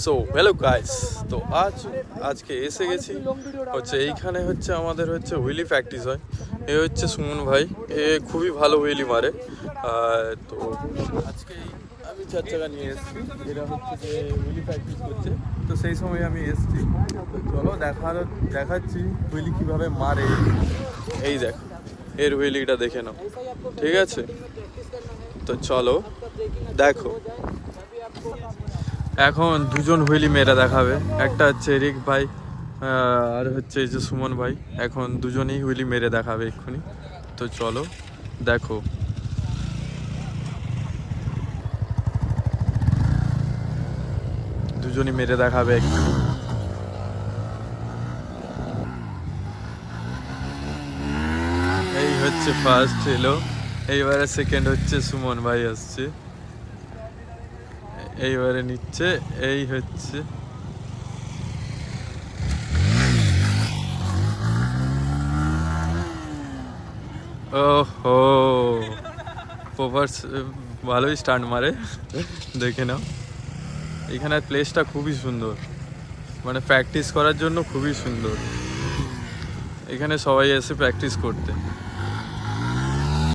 So hello guys, তো আজকে এসে গেছি হচ্ছে এইখানে হচ্ছে আমাদের হচ্ছে হুইলি প্র্যাকটিস হয়। এ হচ্ছে সুমন ভাই, এ খুবই ভালো হুইলি মারে। তো আজকে আমি 4 চাকা নিয়ে এসেছি, এরা হচ্ছে যে হুইলি প্র্যাকটিস করছে, তো সেই সময় আমি এসেছি। তো চলো দেখাচ্ছি হুইলি কীভাবে মারে। এই দেখো এর হুইলিটা দেখে নাও, ঠিক আছে? তো চলো দেখো। এখন দুজন হুইলি মেরে দেখাবে, একটা হচ্ছে রিক ভাই আর হচ্ছে এই যে সুমন ভাই। এখন দুজনেই হুইলি মেরে দেখাবে এক্ষুনি। তো চলো দেখো। দুজনই মেরে দেখাবে এক্ষুনি। এই হচ্ছে ফার্স্ট এলো, এইবারে সেকেন্ড হচ্ছে সুমন ভাই আসছে, এইবারে নিচ্ছে। এই হচ্ছে ওহো, প্রপার ভালোই স্টান্ট মারে, দেখে নাও। এখানের প্লেসটা খুবই সুন্দর, মানে প্র্যাকটিস করার জন্য খুবই সুন্দর। এখানে সবাই এসে প্র্যাকটিস করতে।